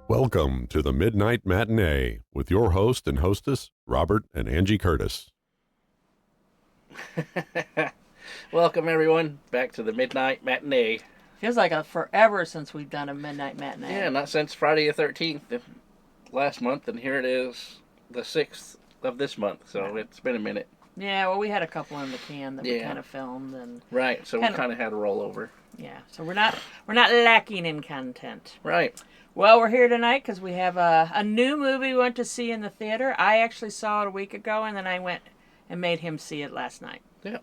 Welcome to the Midnight Matinee with your host and hostess, Robert and Angie Curtis. Welcome, everyone, back to the Midnight Matinee. Feels like a forever since we've done a Midnight Matinee. Yeah, not since Friday the 13th last month, and here it is, the 6th of this month, so it's been a minute. Yeah, well, we had a couple in the can that we kind of filmed, and right. So we kind of had a rollover. Yeah, so we're not lacking in content. Right. Well, we're here tonight because we have a new movie we went to see in the theater. I actually saw it a week ago, and then I went and made him see it last night. Yeah.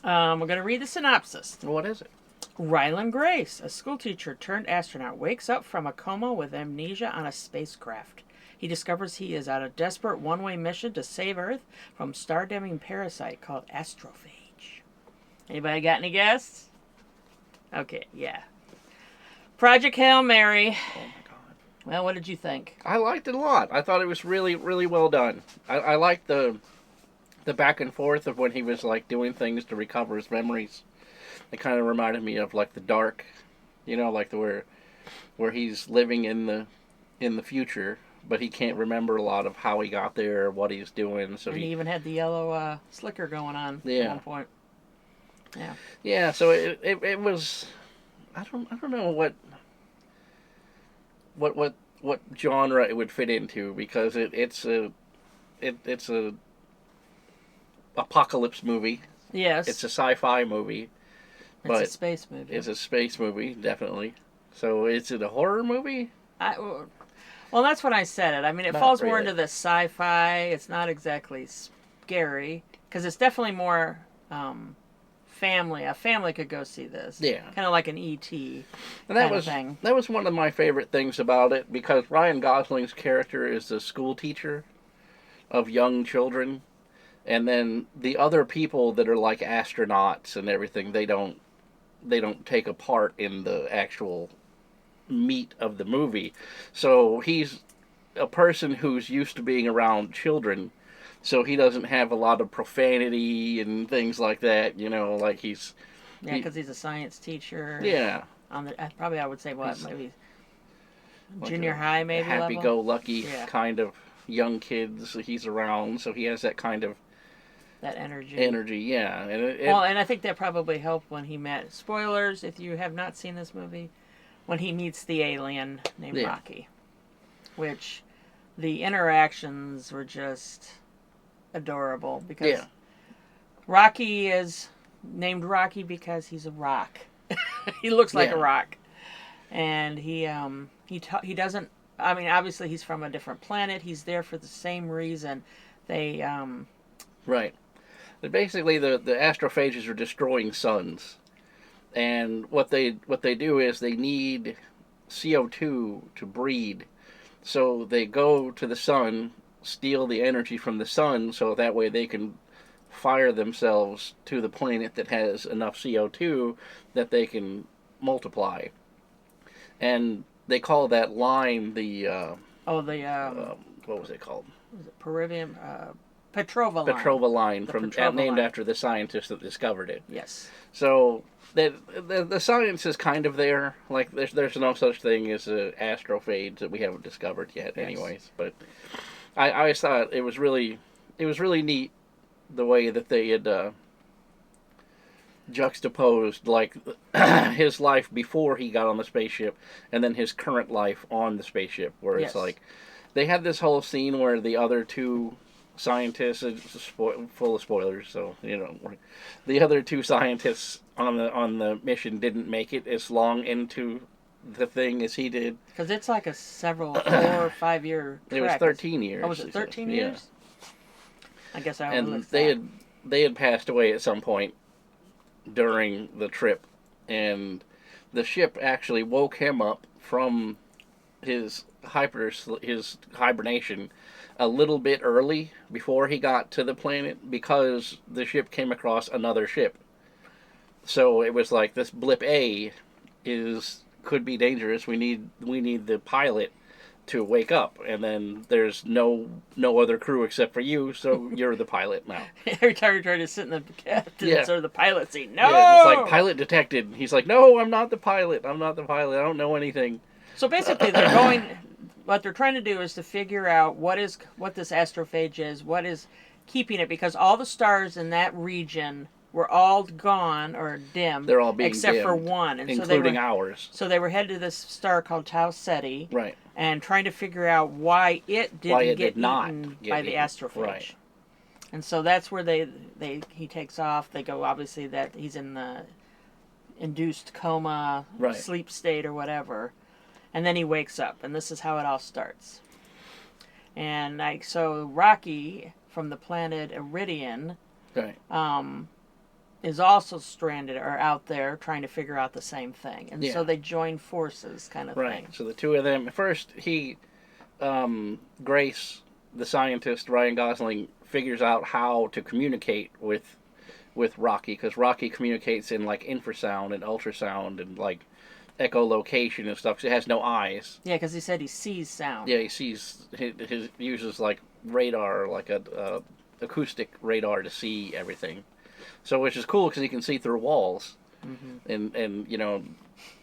We're going to read the synopsis. What is it? Ryland Grace, a schoolteacher turned astronaut, wakes up from a coma with amnesia on a spacecraft. He discovers he is on a desperate one-way mission to save Earth from star-dimming parasite called astrophage. Anybody got any guesses? Okay, yeah. Project Hail Mary. Oh my God. Well, what did you think? I liked it a lot. I thought it was really, really well done. I liked the back and forth of when he was like doing things to recover his memories. It kind of reminded me of like The Dark, like where he's living in the future, but he can't remember a lot of how he got there or what he's doing. So and he even had the yellow slicker going on at one point. Yeah. Yeah. So it was. I don't know what genre it would fit into, because it's a apocalypse movie. Yes. It's a sci-fi movie. But it's a space movie. It's a space movie, definitely. So is it a horror movie? Well, that's when I said it. I mean, it falls more into the sci-fi. It's not exactly scary, because it's definitely more family. A family could go see this. Yeah. Kind of like an E.T. And that was one of my favorite things about it, because Ryan Gosling's character is the school teacher of young children, and then the other people that are like astronauts and everything, they don't take a part in the actual meat of the movie. So he's a person who's used to being around children, so he doesn't have a lot of profanity and things like that, like he's... Yeah, because he's a science teacher. Yeah. I would say, maybe junior high, maybe happy-go-lucky kind of young kids he's around, so he has that kind of... That energy. Yeah. And I think that probably helped when he met... Spoilers, if you have not seen this movie, when he meets the alien named Rocky. Which the interactions were just adorable, because Rocky is named Rocky because he's a rock. He looks like a rock. And he doesn't... I mean, obviously he's from a different planet. He's there for the same reason. They... Right. Basically, the astrophages are destroying suns, and what they do is they need CO2 to breed, so they go to the sun, steal the energy from the sun, so that way they can fire themselves to the planet that has enough CO2 that they can multiply. And they call that line what was it called? Was it Perivium? Petrova line. Petrova line, named after the scientist that discovered it. Yes. So the science is kind of there. Like there's no such thing as an astrophage that we haven't discovered yet, anyways. But I always thought it was really neat the way that they had juxtaposed like his life before he got on the spaceship and then his current life on the spaceship, where it's like they had this whole scene where the other two scientists, full of spoilers, so the other two scientists on the mission didn't make it as long into the thing as he did, because it's like a 4 or 5 year trek. It was 13 years. Oh, was it 13 years? I guess I and they had passed away at some point during the trip, and the ship actually woke him up from his hibernation a little bit early before he got to the planet, because the ship came across another ship. So it was like, this blip A could be dangerous. We need the pilot to wake up, and then there's no other crew except for you, so you're the pilot now. Every time you try to sit in the captain's or the pilot seat, no! Yeah, it's like, pilot detected. He's like, no, I'm not the pilot. I'm not the pilot. I don't know anything. So basically, they're going... What they're trying to do is to figure out what this astrophage is, what is keeping it, because all the stars in that region were all gone or dim. They're all being except dimmed, for one, and including ours. So they were headed to this star called Tau Ceti, right, and trying to figure out why it didn't get eaten by the astrophage. Right. And so that's where he takes off. They go, obviously, that he's in the induced coma, sleep state or whatever. And then he wakes up, and this is how it all starts. And so Rocky from the planet Iridian is also stranded or out there trying to figure out the same thing. And so they join forces kind of thing. Right, so the two of them, first Grace, the scientist, Ryan Gosling, figures out how to communicate with Rocky, because Rocky communicates in like infrasound and ultrasound and like echolocation and stuff, because it has no eyes. Yeah, because he said he sees sound. Yeah, he sees, he uses like radar, like a acoustic radar to see everything. So, which is cool because he can see through walls, and you know,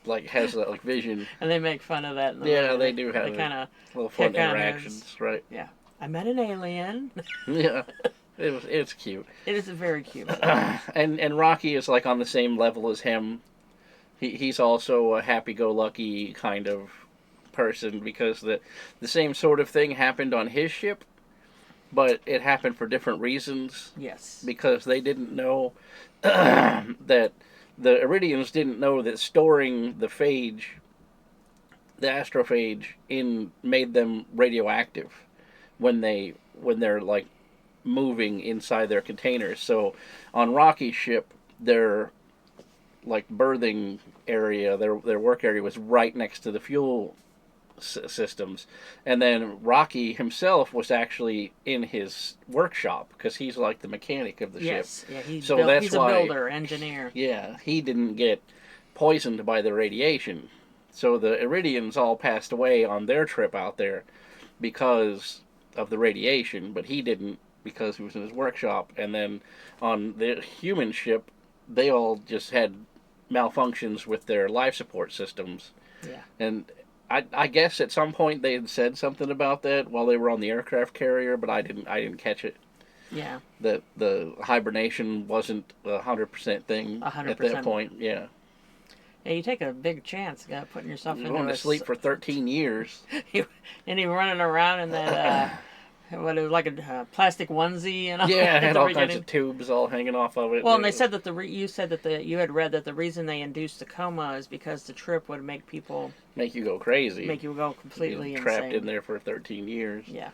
like has that like vision. And they make fun of that. They do have kind of little fun interactions, right? Yeah, I met an alien. Yeah, it's cute. It is very cute. And Rocky is like on the same level as him. He's also a happy-go-lucky kind of person, because the same sort of thing happened on his ship, but it happened for different reasons. Yes. Because they didn't know that the Iridians didn't know that storing the astrophage made them radioactive when they're like moving inside their containers. So on Rocky's ship, their like berthing area, their work area was right next to the fuel systems, and then Rocky himself was actually in his workshop because he's like the mechanic of the ship. Yeah, he's so that's he's a builder, engineer. Yeah, he didn't get poisoned by the radiation. So the Iridians all passed away on their trip out there because of the radiation, but he didn't, because he was in his workshop. And then on the human ship, they all just had malfunctions with their life support systems. Yeah. And I guess at some point they had said something about that while they were on the aircraft carrier, but I didn't catch it. Yeah. That the hibernation wasn't 100% thing 100%. at that point. Yeah. Yeah, you take a big chance putting yourself into going to sleep for 13 years. And he running around in that what it was like a plastic onesie and all. Yeah, it had all kinds of tubes all hanging off of it. Well, and they said that you said that you had read that the reason they induced the coma is because the trip would make you go crazy, make you go completely trapped insane. In there for 13 years. Yeah.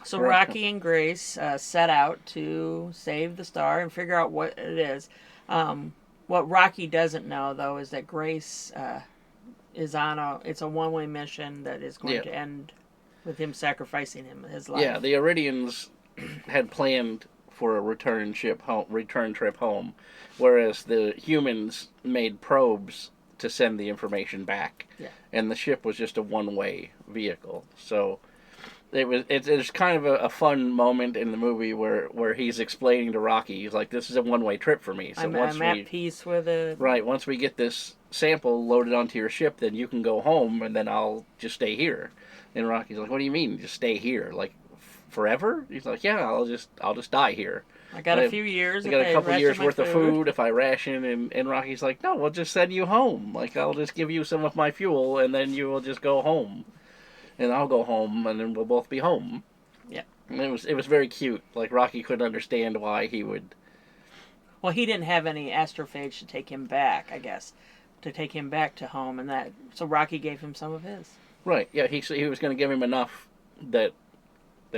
So Rocky and Grace set out to save the star and figure out what it is. What Rocky doesn't know, though, is that Grace is on it's a one-way mission that is going to end with him sacrificing his life. Yeah, the Iridians had planned for a return trip home, whereas the humans made probes to send the information back. Yeah. And the ship was just a one-way vehicle. So it's kind of a fun moment in the movie where he's explaining to Rocky, he's like, this is a one-way trip for me. So I'm at peace with it. Right, once we get this sample loaded onto your ship, then you can go home, and then I'll just stay here. And Rocky's like, what do you mean, just stay here? Like, forever? He's like, yeah, I'll just die here. I got a few years. I got a couple years worth of food if I ration. And Rocky's like, no, we'll just send you home. Like, I'll just give you some of my fuel, and then you will just go home. And I'll go home, and then we'll both be home. Yeah. And it was very cute. Like, Rocky couldn't understand why he would... Well, he didn't have any astrophage to take him back, I guess. To take him back to home, and so Rocky gave him some of his. Right, yeah, he was going to give him enough that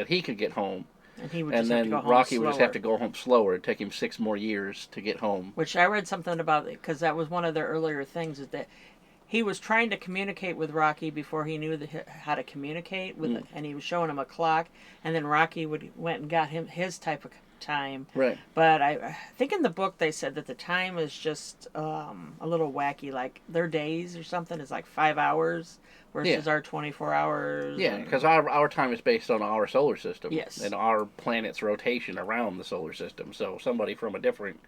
he could get home. And he would just have to go home Rocky slower. would just have to go home slower. It'd take him 6 more years to get home. Which I read something about it, because that was one of their earlier things, is that he was trying to communicate with Rocky before he knew how to communicate with it, and he was showing him a clock, and then Rocky went and got him his type of time. Right. But I think in the book they said that the time is just a little wacky. Like their days or something is like 5 hours versus our 24 hours. Yeah, because our time is based on our solar system. Yes. And our planet's rotation around the solar system. So somebody from a different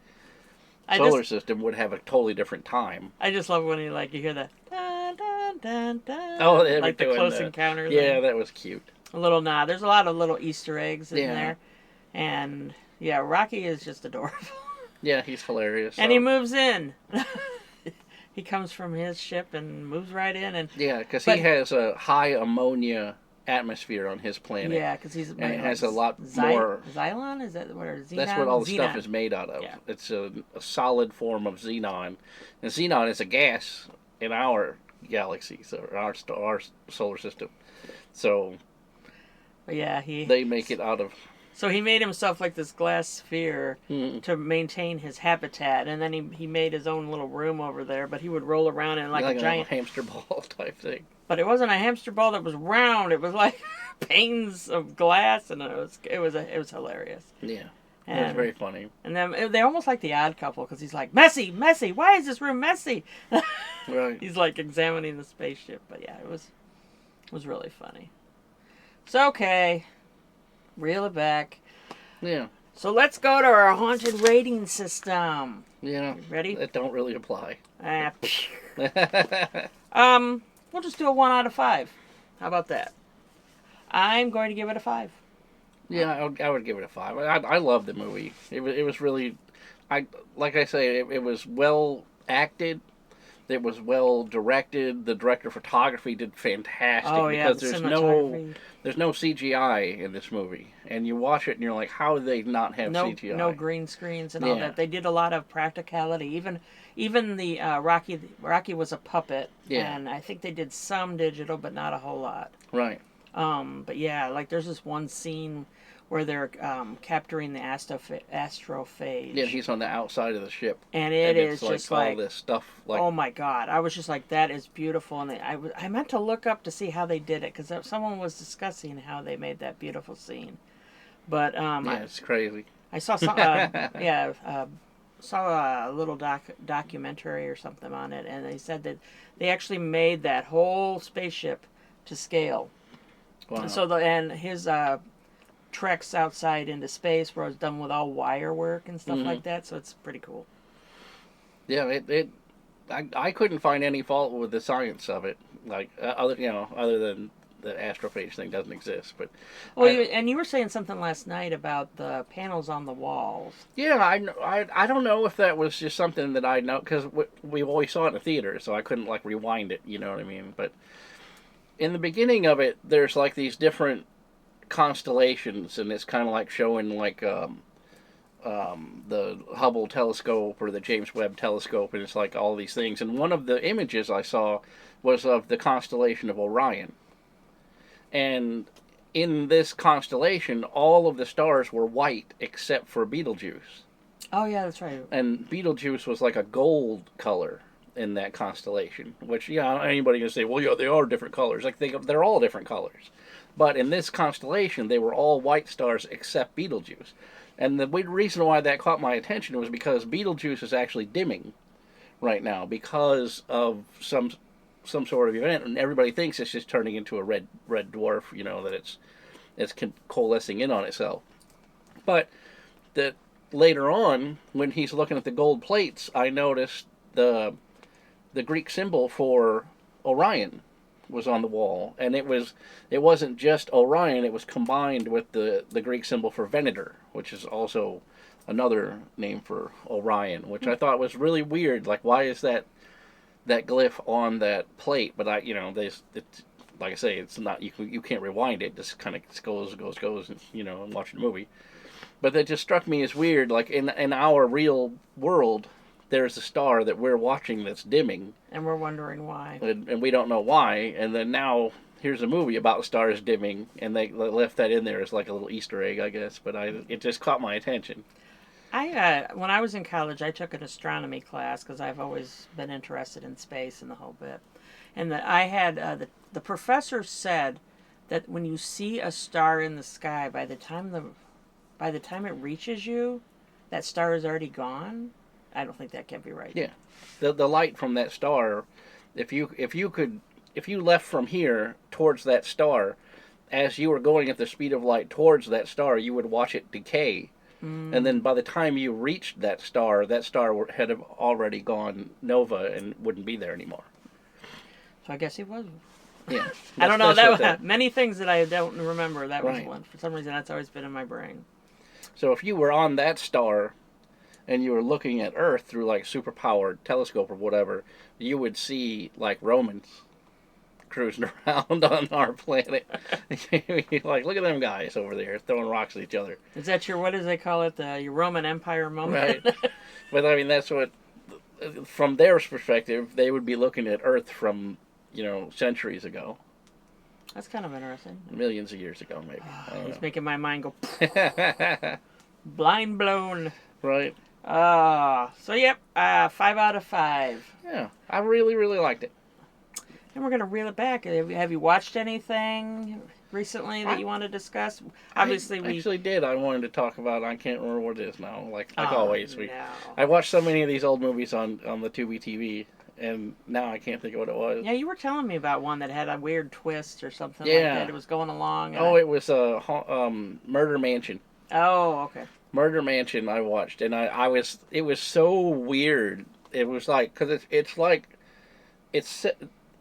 solar system would have a totally different time. I just love when you hear the dun, dun, dun, dun, Oh, they like the Close Encounter. Yeah, that was cute. A little nod. There's a lot of little Easter eggs in there. And yeah, Rocky is just adorable. Yeah, he's hilarious. And he moves in. He comes from his ship and moves right in. And yeah, because he has a high ammonia atmosphere on his planet. Yeah, because he's and it has a lot more. Xylon? Is that what? Or xenon? That's what all the xenon. stuff is made out of. Yeah. It's a solid form of xenon, and xenon is a gas in our galaxy, so our solar system. So, yeah, they make it out of. So he made himself like this glass sphere to maintain his habitat, and then he made his own little room over there. But he would roll around in like a giant hamster ball type thing. But it wasn't a hamster ball that was round. It was like panes of glass, and it was hilarious. Yeah, it was very funny. And then they almost like the Odd Couple because he's like messy. Why is this room messy? Right. He's like examining the spaceship. But yeah, it was really funny. So okay, reel it back. Yeah. So let's go to our haunted rating system. Yeah. Ready? That don't really apply. We'll just do a 1 out of 5. How about that? I'm going to give it a 5. Yeah, I would give it a 5. I love the movie. It was really, like I say, it was well acted. It was well directed. The director of photography did fantastic. Oh yeah, because there's no CGI in this movie, and you watch it and you're like, how did they not have CGI? No green screens and all that. They did a lot of practicality. Even the Rocky was a puppet, and I think they did some digital, but not a whole lot. Right. But yeah, like there's this one scene where they're capturing the astrophage. Yeah, he's on the outside of the ship, and it's just like all this stuff. Like, oh my god, I was just like, that is beautiful, and I meant to look up to see how they did it because someone was discussing how they made that beautiful scene. But it's crazy. I saw some, saw a little documentary or something on it, and they said that they actually made that whole spaceship to scale. Wow. And so his treks outside into space where it was done with all wire work and stuff like that. So it's pretty cool. Yeah, I couldn't find any fault with the science of it, like other than the astrophage thing doesn't exist. But and you were saying something last night about the panels on the walls. Yeah, I don't know if that was just something that I know because we always saw it in the theater, so I couldn't like rewind it. You know what I mean? But in the beginning of it, there's like these different constellations, and it's kind of like showing like the Hubble telescope or the James Webb telescope, and it's like all these things. And one of the images I saw was of the constellation of Orion. And in this constellation, all of the stars were white except for Betelgeuse. Oh yeah, that's right. And Betelgeuse was like a gold color in that constellation, which anybody can say, well, yeah, they are different colors. Like they're all different colors. But in this constellation, they were all white stars except Betelgeuse. And the reason why that caught my attention was because Betelgeuse is actually dimming right now because of some sort of event, and everybody thinks it's just turning into a red dwarf. That it's coalescing in on itself. But that later on, when he's looking at the gold plates, I noticed the Greek symbol for Orion was on the wall, and it wasn't just Orion, it was combined with the Greek symbol for Venator, which is also another name for Orion, which I thought was really weird. Like, why is that glyph on that plate? But like I say, it's not, you can't rewind it. It just kind of goes and watch the movie. But that just struck me as weird. Like in our real world, there's a star that we're watching that's dimming, and we're wondering why, and we don't know why. And then now here's a movie about stars dimming, and they left that in there as like a little Easter egg, I guess. But it just caught my attention. When I was in college, I took an astronomy class because I've always been interested in space and the whole bit. And I had the professor said that when you see a star in the sky, by the time by the time it reaches you, that star is already gone. I don't think that can be right. Yeah, the light from that star, if you left from here towards that star, as you were going at the speed of light towards that star, you would watch it decay. And then by the time you reached that star had already gone nova and wouldn't be there anymore. So I guess he was. Yeah. I don't know. Many things that I don't remember. That was Right. one. For some reason, that's always been in my brain. So if you were on that star and you were looking at Earth through like superpowered telescope or whatever, you would see like Romans cruising around on our planet. Like, look at them guys over there throwing rocks at each other. Is that your, what do they call it, your Roman Empire moment? Right. But I mean, that's what, from their perspective, they would be looking at Earth from, centuries ago. That's kind of interesting. Millions of years ago, maybe. It's making my mind go blind blown. Right. So yep, 5 out of 5. Yeah, I really, really liked it. And we're going to reel it back. Have you watched anything recently that you want to discuss? Obviously, I actually did. I wanted to talk about. I can't remember what it is now. Like always, no. I watched so many of these old movies on the Tubi TV, and now I can't think of what it was. Yeah, you were telling me about one that had a weird twist or something like Yeah. that. It was going along. It was Murder Mansion. Oh, okay. Murder Mansion. I watched, and it was so weird. It was like, because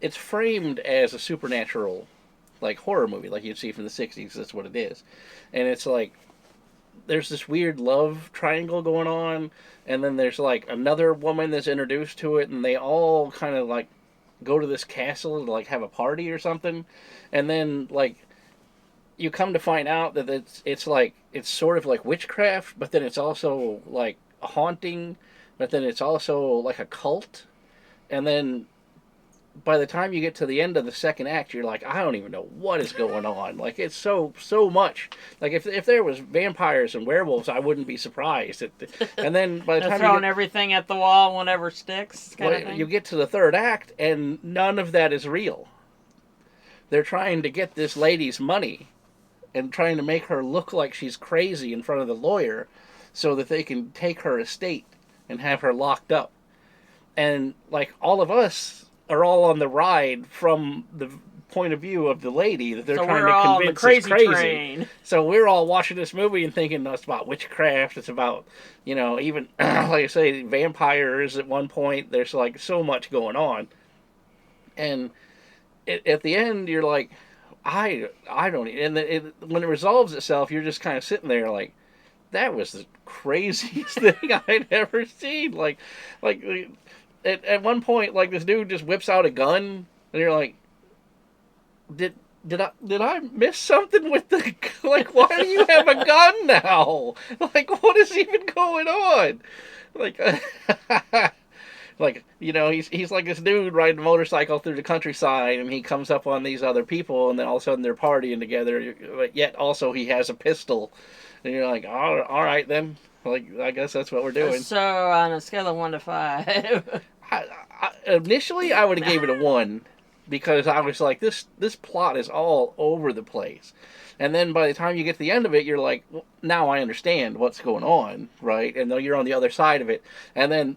it's framed as a supernatural, like, horror movie, like you'd see from the 60s. That's what it is. And it's like, there's this weird love triangle going on, and then there's, like, another woman that's introduced to it, and they all kind of, like, go to this castle to, like, have a party or something. And then, like, you come to find out that it's sort of like witchcraft, but then it's also, like, a haunting, but then it's also, like, a cult. And then by the time you get to the end of the second act, you're like, I don't even know what is going on. Like, it's so much. Like, if there was vampires and werewolves, I wouldn't be surprised. And then by the time throwing everything at the wall, whatever sticks, kind of thing. You get to the third act, and none of that is real. They're trying to get this lady's money and trying to make her look like she's crazy in front of the lawyer so that they can take her estate and have her locked up. And, like, all of us are all on the ride from the point of view of the lady that they're trying to convince is crazy. Train. So we're all watching this movie and thinking, no, it's about witchcraft. It's about, even, like I say, vampires at one point. There's, like, so much going on. And at the end, you're like, I don't... And when it resolves itself, you're just kind of sitting there like, that was the craziest thing I'd ever seen. Like at one point, like, this dude just whips out a gun, and you're like, did I miss something with the, like, why do you have a gun now? Like, what is even going on? Like, like, he's like this dude riding a motorcycle through the countryside, and he comes up on these other people, and then all of a sudden they're partying together, but yet also he has a pistol, and you're like, all right then. Like, I guess that's what we're doing. So, on a scale of 1 to 5... Initially, I would have gave it a 1, because I was like, this plot is all over the place. And then by the time you get to the end of it, you're like, well, now I understand what's going on, right? And then you're on the other side of it. And then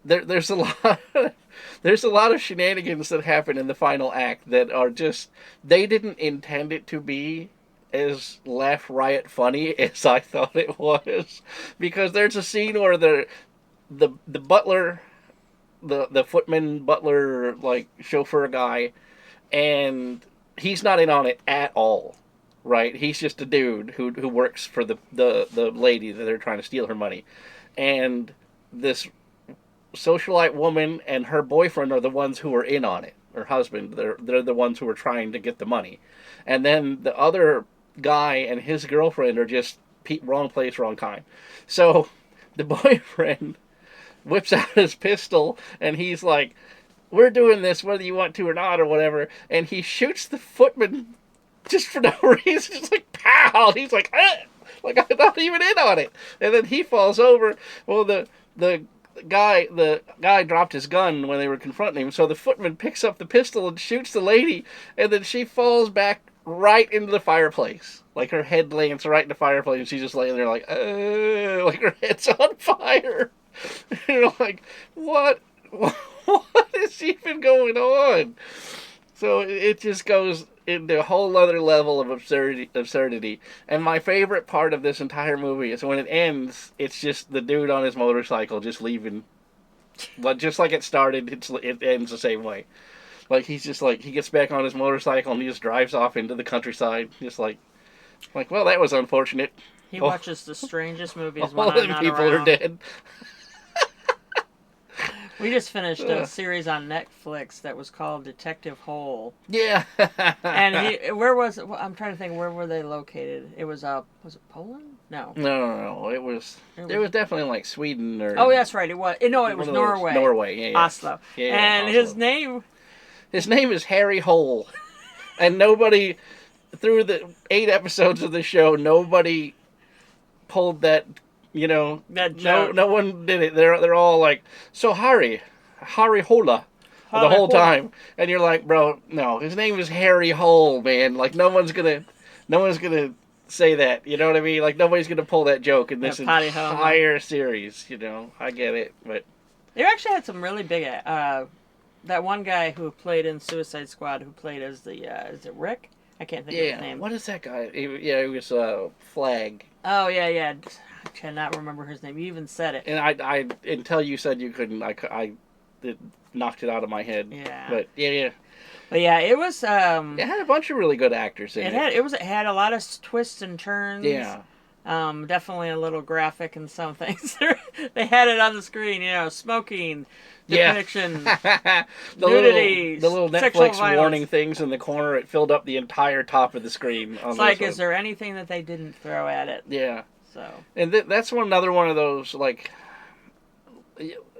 there's a lot of shenanigans that happen in the final act that are just, they didn't intend it to be as laugh riot funny as I thought it was, because there's a scene where the butler, the footman butler, like, chauffeur guy, and he's not in on it at all, right? He's just a dude who works for the lady that they're trying to steal her money, and this socialite woman and her boyfriend are the ones who are in on it. Her husband, they're the ones who are trying to get the money, and then the other guy and his girlfriend are just wrong place, wrong time. So the boyfriend whips out his pistol, and he's like, we're doing this whether you want to or not, or whatever, and he shoots the footman just for no reason, just like, pow, and he's like, ah! Like, I'm not even in on it, and then he falls over. Well, the guy dropped his gun when they were confronting him, so the footman picks up the pistol and shoots the lady, and then she falls back right into the fireplace. Like her head lands right in the fireplace, and she's just laying there like her head's on fire. And you're like, what? What is even going on? So it just goes into a whole other level of absurdity. And my favorite part of this entire movie is when it ends, it's just the dude on his motorcycle just leaving. But just like it started, it ends the same way. Like he's just like, he gets back on his motorcycle and he just drives off into the countryside. Just like well, that was unfortunate. He watches the strangest movies when All I'm them not people around. are dead. We just finished a series on Netflix that was called Detective Hole. Yeah. And where was it? I'm trying to think, where were they located? It was it Poland? No. No. It was definitely like Sweden or. Oh, that's right. It was. No, it was Norway. Norway, yeah. Oslo. Yeah, and Oslo. His name is Harry Hole. And nobody, through the 8 episodes of the show, nobody pulled that. That joke. No one did it. They're all like, so Harry Hola, the whole time, and you're like, bro, no, his name is Harry Hole, man. Like no one's gonna say that. You know what I mean? Like nobody's gonna pull that joke in this entire series. I get it, but they actually had some really big. That one guy who played in Suicide Squad, who played as is it Rick? I can't think of his name. What is that guy? He was Flag. Oh yeah. I cannot remember his name. You even said it. And I until you said you couldn't, it knocked it out of my head. Yeah. But yeah. But yeah, it was. It had a bunch of really good actors in it. It had a lot of twists and turns. Yeah. Definitely a little graphic in some things. They had it on the screen, smoking, depiction, nudity, the little Netflix warning things in the corner. It filled up the entire top of the screen. It's like, is there anything that they didn't throw at it? Yeah. So. And that's another one of those, like,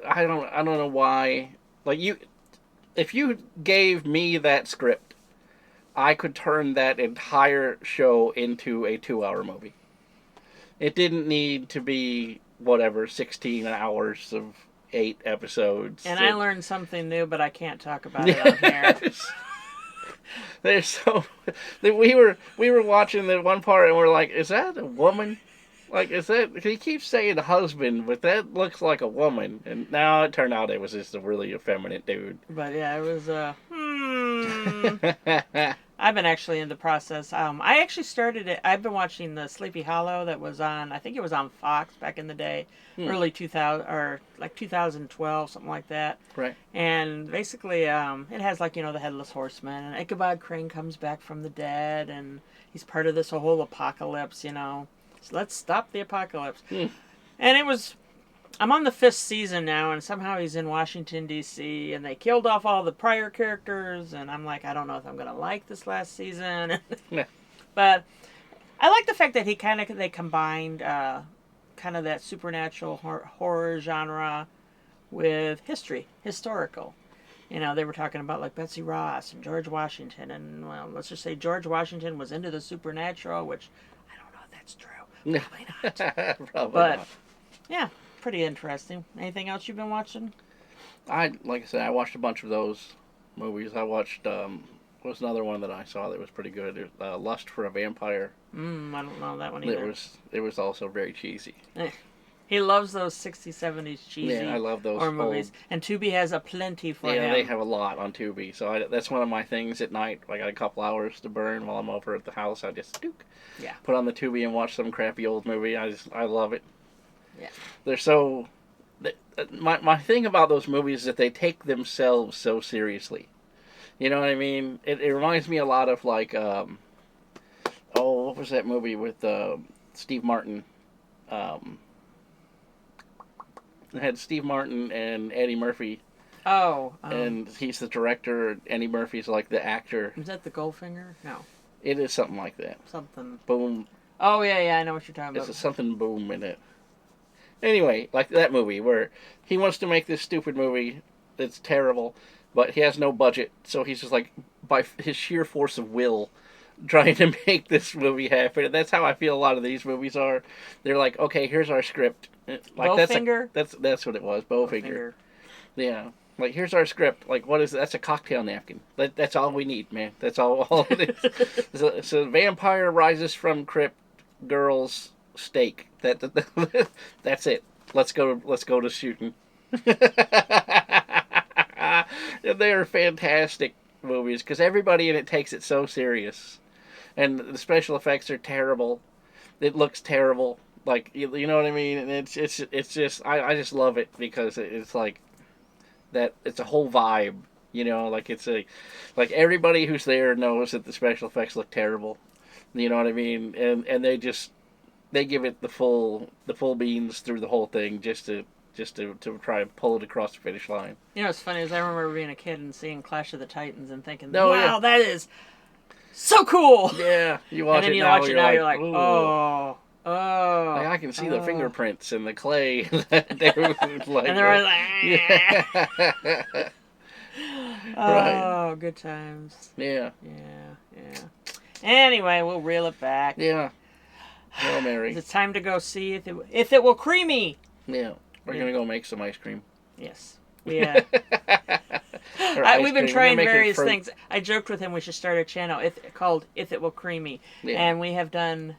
I don't know why. Like if you gave me that script, I could turn that entire show into a 2-hour movie. It didn't need to be 16 hours of 8 episodes. And I learned something new, but I can't talk about it on here. We were watching the one part and we're like, is that a woman? Like, is that, he keeps saying husband, but that looks like a woman. And now it turned out it was just a really effeminate dude. But yeah, it was I've been actually in the process. I actually started it. I've been watching the Sleepy Hollow that was on, I think it was on Fox back in the day, early 2000, or like 2012, something like that. Right. And basically, it has like, the Headless Horseman, and Ichabod Crane comes back from the dead, and he's part of this whole apocalypse, So let's stop the apocalypse. And I'm on the 5th season now, and somehow he's in Washington, D.C., and they killed off all the prior characters, and I'm like, I don't know if I'm going to like this last season. But I like the fact that they combined kind of that supernatural horror genre with historical. They were talking about like Betsy Ross and George Washington, and well, let's just say George Washington was into the supernatural, which I don't know if that's true. Probably not. Probably not. Yeah, pretty interesting. Anything else you've been watching? Like I said, I watched a bunch of those movies. I watched, was another one that I saw that was pretty good. Lust for a Vampire. I don't know that one either. It was also very cheesy. He loves those 60s, 70s cheesy I love those horror movies. And Tubi has a plenty for him. Yeah, they have a lot on Tubi. So that's one of my things at night. I got a couple hours to burn while I'm over at the house. I just put on the Tubi and watch some crappy old movie. I love it. Yeah. They're so... My thing about those movies is that they take themselves so seriously. You know what I mean? It reminds me a lot of like... what was that movie with Steve Martin? It had Steve Martin and Eddie Murphy. And he's the director. Eddie Murphy's like the actor. Is that the Goldfinger? No. It is something like that. Something. Boom. Oh, yeah, I know what you're talking about. There's something boom in it. Anyway, like that movie where he wants to make this stupid movie that's terrible, but he has no budget, so he's just like, by his sheer force of will, trying to make this movie happen. And that's how I feel a lot of these movies are. They're like, okay, here's our script. Like Bowfinger? That's what it was, Bowfinger. Yeah. Like, here's our script. Like, what is that's a cocktail napkin. That's all we need, man. That's all it is. So vampire rises from crypt, girls steak. That's it. Let's go to shooting. And they are fantastic movies because everybody in it takes it so serious, and the special effects are terrible. It looks terrible. Like, you know what I mean? And it's just I just love it because it's like that. It's a whole vibe, you know. Like, like everybody who's there knows that the special effects look terrible. You know what I mean? And they give it the full beans through the whole thing just to try and pull it across the finish line. You know what's funny is I remember being a kid and seeing Clash of the Titans and thinking, Oh, wow, yeah. that is so cool. Yeah, you watch And then it you now, watch it now, you're like, ooh. oh. Like, I can see the fingerprints in the clay. They were like, And they're like, yeah. oh, good times. Yeah. Yeah. Anyway, we'll reel it back. Yeah. Hail Mary. It's time to go see if it will creamy. Yeah. We're going to go make some ice cream. Yes. We, Or ice we've been cream. trying We're making various fruit. things. I joked with him we should start a channel called If It Will Creamy. Yeah. And we have done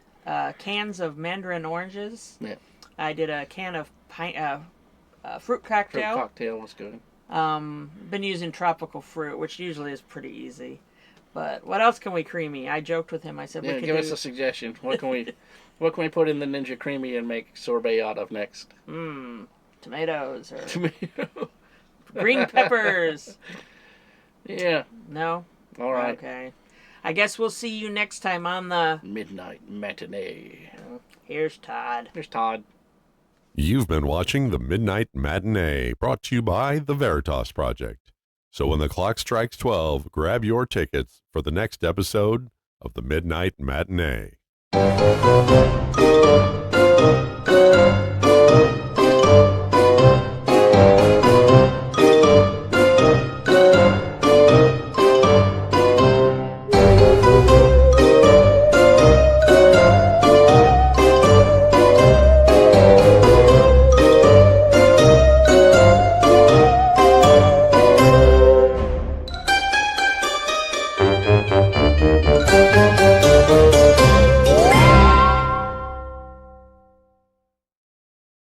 cans of mandarin oranges. Yeah. I did a can of fruit Fruit cocktail. cocktail was good. Been using tropical fruit, which usually is pretty easy. But what else can we creamy? I joked with him. I said, Yeah, we could give do... us a suggestion. What can we put in the Ninja Creamy and make sorbet out of next? tomatoes or Tomato. green peppers. Yeah. No? All right. Okay. I guess we'll see you next time on the Midnight Matinee. Here's Todd. Here's Todd. You've been watching the Midnight Matinee, brought to you by the Veritas Project. So when the clock strikes 12, grab your tickets for the next episode of the Midnight Matinee.